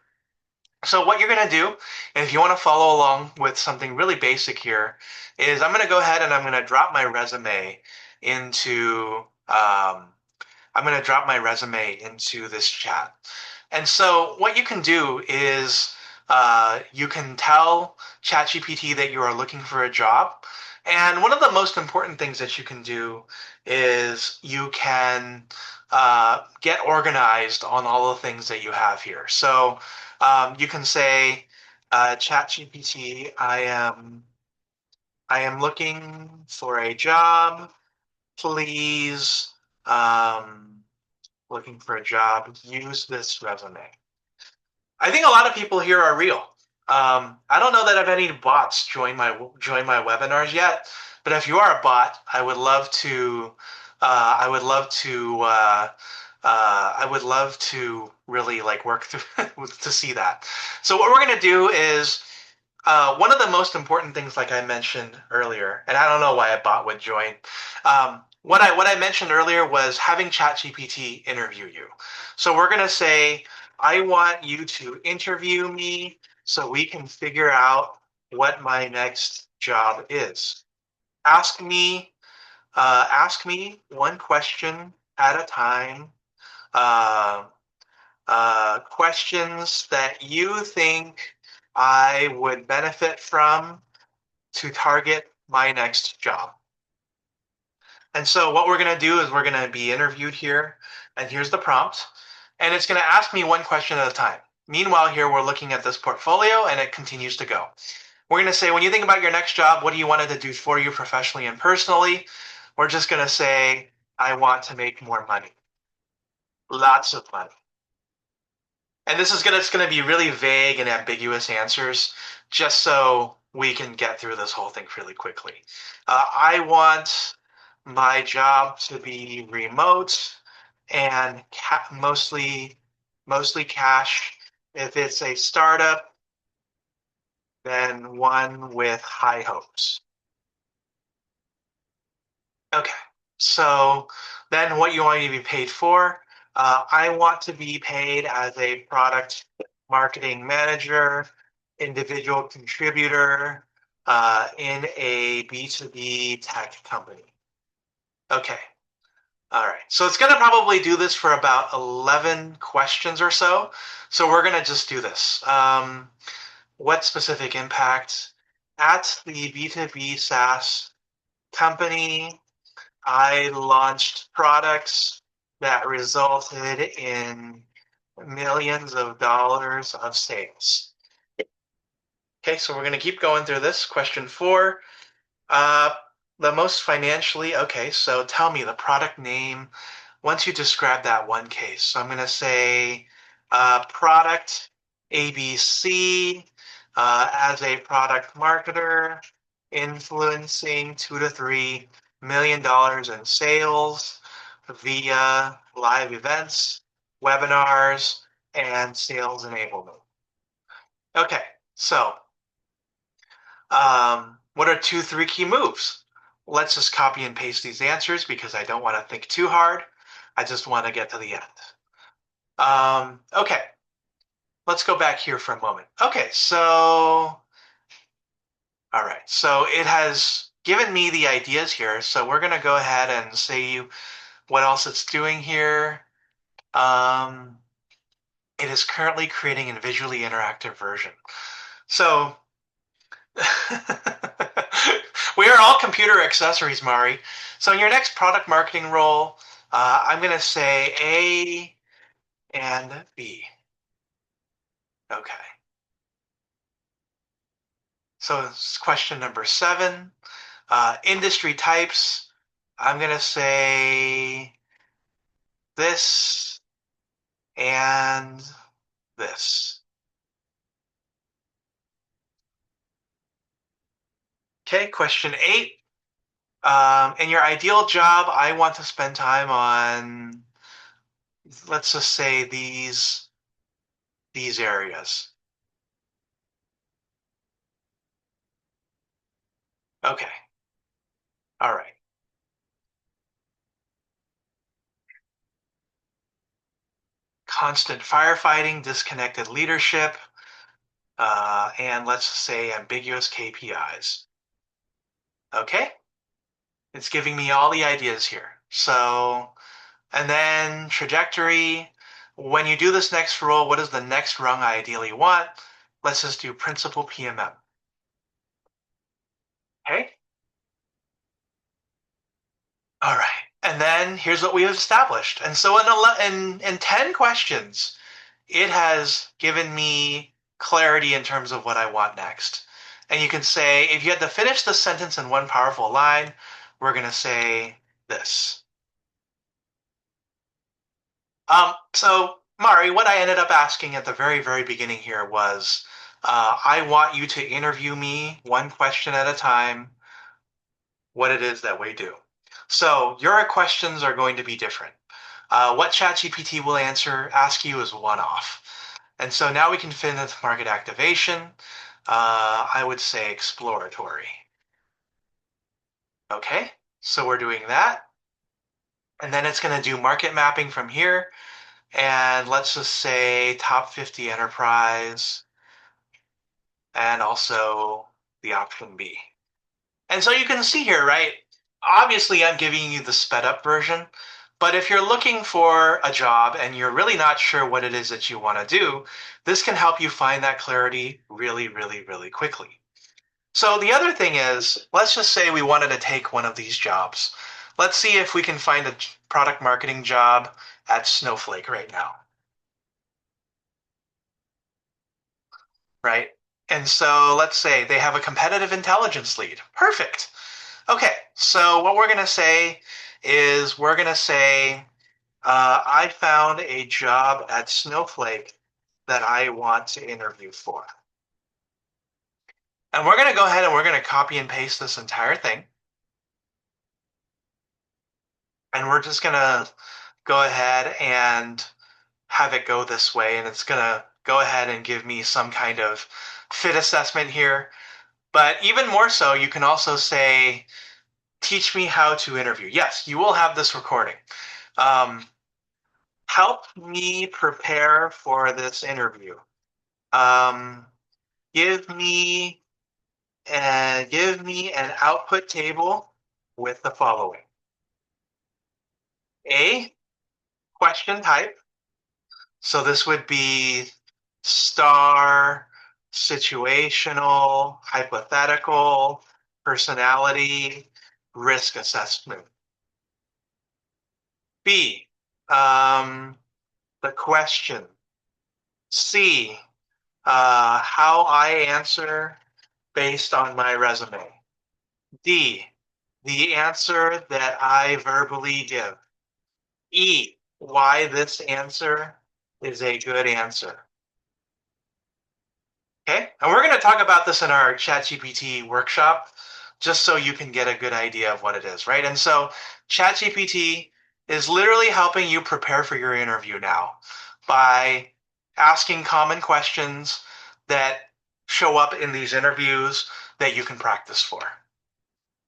A: So what you're going to do, and if you want to follow along with something really basic here, is I'm going to go ahead and I'm going to drop my resume into this chat. And so what you can do is you can tell ChatGPT that you are looking for a job. And one of the most important things that you can do is you can get organized on all the things that you have here. So you can say, ChatGPT, I am looking for a job. Please, looking for a job. Use this resume. I think a lot of people here are real. I don't know that I've any bots join my webinars yet, but if you are a bot, I would love to. I would love to really like work through to see that. So what we're gonna do is one of the most important things, like I mentioned earlier, and I don't know why a bot would join. What I mentioned earlier was having ChatGPT interview you. So we're gonna say, I want you to interview me so we can figure out what my next job is. Ask me one question at a time Uh, Questions that you think I would benefit from to target my next job. And so what we're going to do is we're going to be interviewed here, and here's the prompt, and it's going to ask me one question at a time. Meanwhile, here we're looking at this portfolio, and it continues to go. We're going to say, when you think about your next job, what do you want it to do for you professionally and personally? We're just going to say, I want to make more money, lots of money. And this is gonna it's gonna be really vague and ambiguous answers, just so we can get through this whole thing really quickly. I want my job to be remote and mostly cash. If it's a startup, then one with high hopes. Okay. So then what you want to be paid for? I want to be paid as a product marketing manager, individual contributor in a B2B tech company. Okay. All right. So it's going to probably do this for about 11 questions or so. So we're going to just do this. What specific impact at the B2B SaaS company? I launched products that resulted in millions of dollars of sales. Okay, so we're going to keep going through this. Question 4. Uh, the most financially, okay, so tell me the product name once you describe that one case. So I'm going to say product ABC as a product marketer, influencing $2 to $3 million in sales via live events, webinars, and sales enablement. Okay, so what are 3 key moves? Let's just copy and paste these answers because I don't want to think too hard. I just want to get to the end. Okay, let's go back here for a moment. Okay, so, all right, so it has given me the ideas here. So we're going to go ahead and say what else it's doing here. It is currently creating a visually interactive version. So we are all computer accessories, Mari. So in your next product marketing role, I'm going to say A and B. Okay. So it's question number 7. Industry types. I'm going to say this and this. Okay, question 8. In your ideal job, I want to spend time on, let's just say these areas. Okay. All right. Constant firefighting, disconnected leadership, and let's say ambiguous KPIs. Okay. It's giving me all the ideas here. So, and then trajectory. When you do this next role, what is the next rung I ideally want? Let's just do principal PMM. Okay. All right. And then here's what we have established. And so in 10 questions, it has given me clarity in terms of what I want next. And you can say, if you had to finish the sentence in one powerful line, we're going to say this. So Mari, what I ended up asking at the very, very beginning here was, I want you to interview me one question at a time, what it is that we do. So your questions are going to be different. What ChatGPT will ask you is one-off. And so now we can finish market activation. I would say exploratory. Okay, so we're doing that. And then it's going to do market mapping from here. And let's just say top 50 enterprise and also the option B. And so you can see here, right? Obviously, I'm giving you the sped up version. But if you're looking for a job and you're really not sure what it is that you want to do, this can help you find that clarity really, really, really quickly. So the other thing is, let's just say we wanted to take one of these jobs. Let's see if we can find a product marketing job at Snowflake right now, right? And so let's say they have a competitive intelligence lead. Perfect. Okay, so what we're going to say is we're going to say, I found a job at Snowflake that I want to interview for. And we're going to go ahead and we're going to copy and paste this entire thing. And we're just going to go ahead and have it go this way. And it's going to go ahead and give me some kind of fit assessment here. But even more so, you can also say, teach me how to interview. Yes, you will have this recording. Um, Help me prepare for this interview. Um, give me give me an output table with the following. A, question type. So this would be star, situational, hypothetical, personality, risk assessment. B, the question. C, how I answer based on my resume. D, the answer that I verbally give. E, why this answer is a good answer. Okay, and we're going to talk about this in our ChatGPT workshop, just so you can get a good idea of what it is, right? And so ChatGPT is literally helping you prepare for your interview now by asking common questions that show up in these interviews that you can practice for.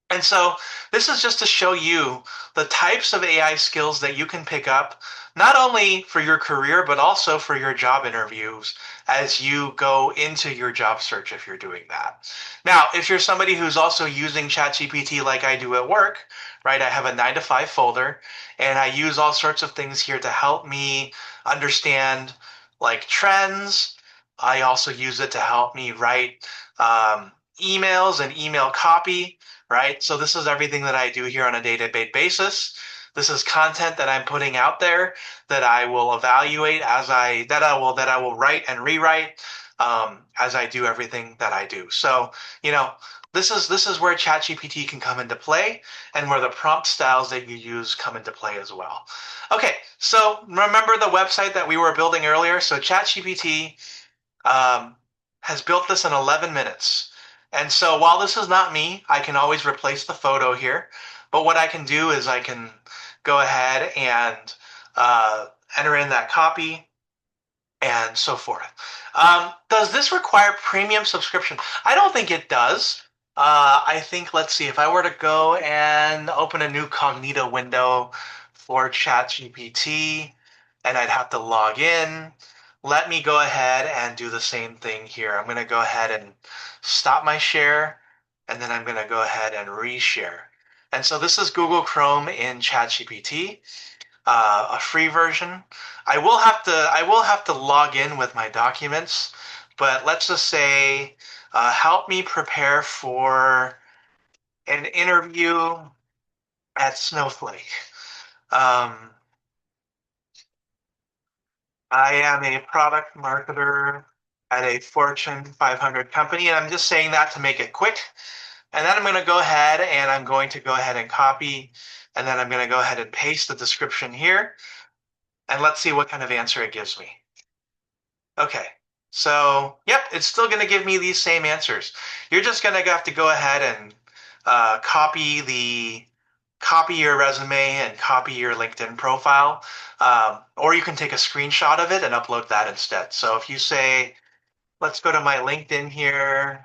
A: And so this is just to show you the types of AI skills that you can pick up, not only for your career, but also for your job interviews as you go into your job search if you're doing that. Now, if you're somebody who's also using ChatGPT like I do at work, right? I have a 9 to 5 folder and I use all sorts of things here to help me understand like trends. I also use it to help me write emails and email copy, right? So this is everything that I do here on a day-to-day basis. This is content that I'm putting out there that I will evaluate that I will write and rewrite as I do everything that I do. So, you know, this is where ChatGPT can come into play and where the prompt styles that you use come into play as well. Okay, so remember the website that we were building earlier? So ChatGPT um, has built this in 11 minutes. And so while this is not me, I can always replace the photo here. But what I can do is I can go ahead and uh, enter in that copy and so forth. Does this require premium subscription? I don't think it does. I think, let's see, if I were to go and open a new Cognito window for ChatGPT and I'd have to log in, let me go ahead and do the same thing here. I'm going to go ahead and stop my share and then I'm going to go ahead and reshare. And so this is Google Chrome in ChatGPT, a free version. I will have to log in with my documents, but let's just say help me prepare for an interview at Snowflake. Um, I am a product marketer at a Fortune 500 company, and I'm just saying that to make it quick. And then I'm going to go ahead and I'm going to go ahead and copy, and then I'm going to go ahead and paste the description here, and let's see what kind of answer it gives me. Okay, so yep, it's still going to give me these same answers. You're just going to have to go ahead and copy your resume and copy your LinkedIn profile, or you can take a screenshot of it and upload that instead. So if you say, let's go to my LinkedIn here,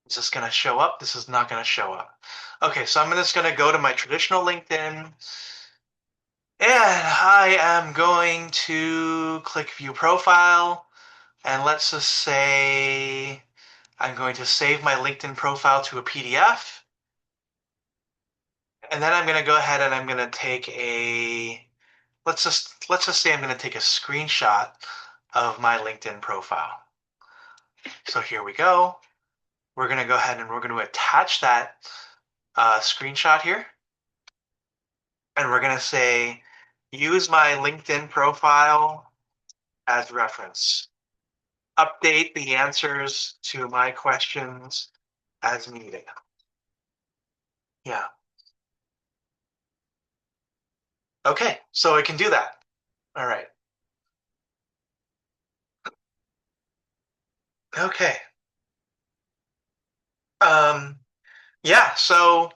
A: is this going to show up? This is not going to show up. Okay, so I'm just going to go to my traditional LinkedIn. And I am going to click view profile. And let's just say I'm going to save my LinkedIn profile to a PDF. And then I'm going to go ahead and I'm going to take a, let's just say I'm going to take a screenshot of my LinkedIn profile. So here we go. We're going to go ahead and we're going to attach that screenshot here. And we're going to say, use my LinkedIn profile as reference. Update the answers to my questions as needed. Yeah. Okay, so it can do that. All right. Okay. Um, yeah, so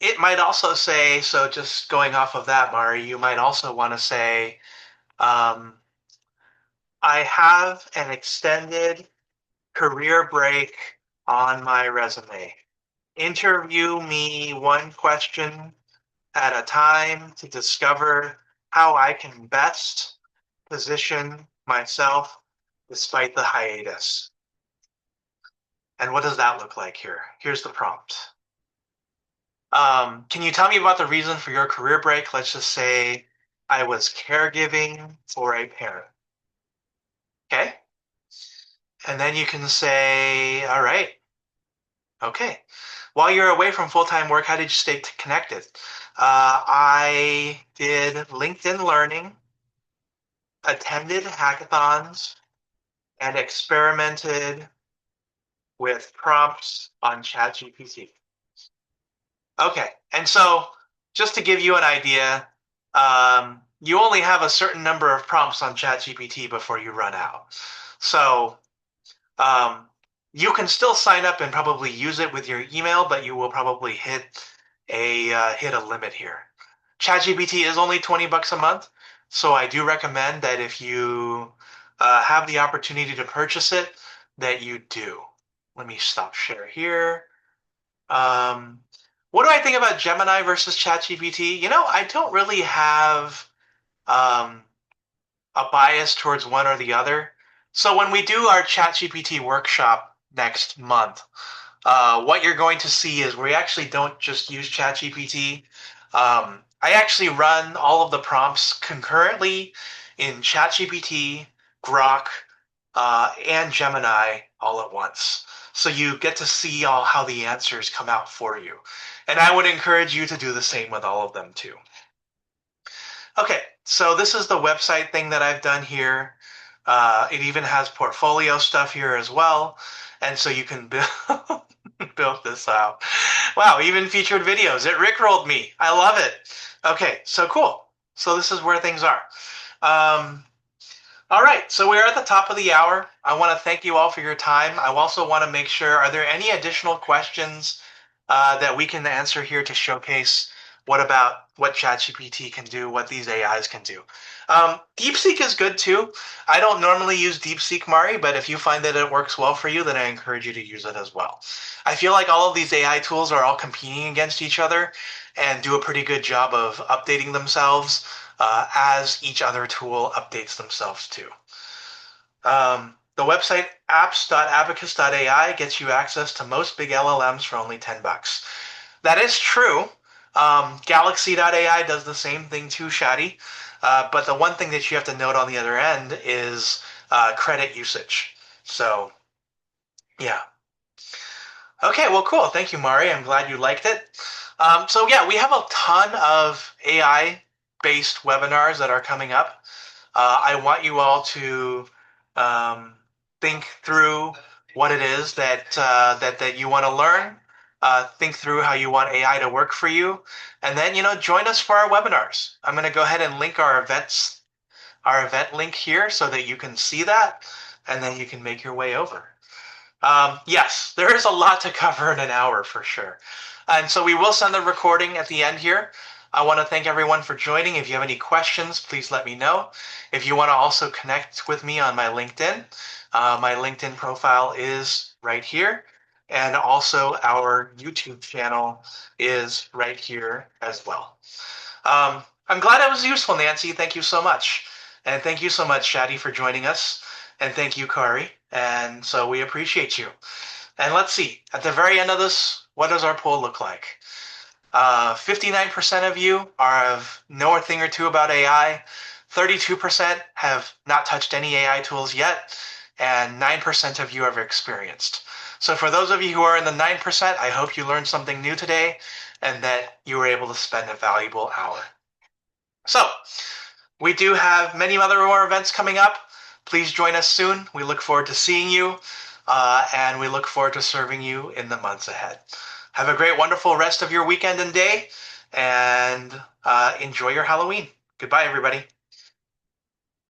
A: it might also say, so just going off of that, Mari, you might also want to say, um, I have an extended career break on my resume. Interview me one question at a time to discover how I can best position myself despite the hiatus. And what does that look like here? Here's the prompt. Can you tell me about the reason for your career break? Let's just say I was caregiving for a parent. Okay. And then you can say, all right, okay. While you're away from full-time work, how did you stay connected? I did LinkedIn Learning, attended hackathons, and experimented with prompts on ChatGPT. Okay, and so just to give you an idea, you only have a certain number of prompts on ChatGPT before you run out. So um, you can still sign up and probably use it with your email, but you will probably hit a limit here. ChatGPT is only 20 bucks a month, so I do recommend that if you have the opportunity to purchase it, that you do. Let me stop share here. Um, what do I think about Gemini versus ChatGPT? I don't really have um, a bias towards one or the other. So when we do our ChatGPT workshop next month, what you're going to see is we actually don't just use ChatGPT. I actually run all of the prompts concurrently in ChatGPT, Grok, and Gemini all at once. So you get to see all how the answers come out for you. And I would encourage you to do the same with all of them too. Okay, so this is the website thing that I've done here. It even has portfolio stuff here as well. And so you can build, build this out. Wow, even featured videos. It rickrolled me. I love it. Okay, so cool. So this is where things are. Um, all right, so we're at the top of the hour. I want to thank you all for your time. I also want to make sure, are there any additional questions that we can answer here to showcase what ChatGPT can do, what these AIs can do? DeepSeek is good too. I don't normally use DeepSeek, Mari, but if you find that it works well for you, then I encourage you to use it as well. I feel like all of these AI tools are all competing against each other and do a pretty good job of updating themselves as each other tool updates themselves too. The website apps.abacus.ai gets you access to most big LLMs for only 10 bucks. That is true. Galaxy.ai does the same thing too, Shadi. But the one thing that you have to note on the other end is credit usage. So, yeah. Okay, well, cool. Thank you, Mari. I'm glad you liked it. So yeah, we have a ton of AI-based webinars that are coming up. I want you all to um, think through what it is that you want to learn. Think through how you want AI to work for you, and then join us for our webinars. I'm going to go ahead and link our event link here so that you can see that, and then you can make your way over. Yes, there is a lot to cover in an hour for sure. And so we will send the recording at the end here. I want to thank everyone for joining. If you have any questions, please let me know. If you want to also connect with me on my LinkedIn profile is right here. And also our YouTube channel is right here as well. I'm glad it was useful, Nancy. Thank you so much. And thank you so much, Shadi, for joining us. And thank you, Kari. And so we appreciate you. And let's see, at the very end of this, what does our poll look like? 59% of you are of know a thing or two about AI. 32% have not touched any AI tools yet, and 9% of you are experienced. So for those of you who are in the 9%, I hope you learned something new today and that you were able to spend a valuable hour. So we do have many other more events coming up. Please join us soon. We look forward to seeing you, and we look forward to serving you in the months ahead. Have a great, wonderful rest of your weekend and day, and enjoy your Halloween. Goodbye, everybody.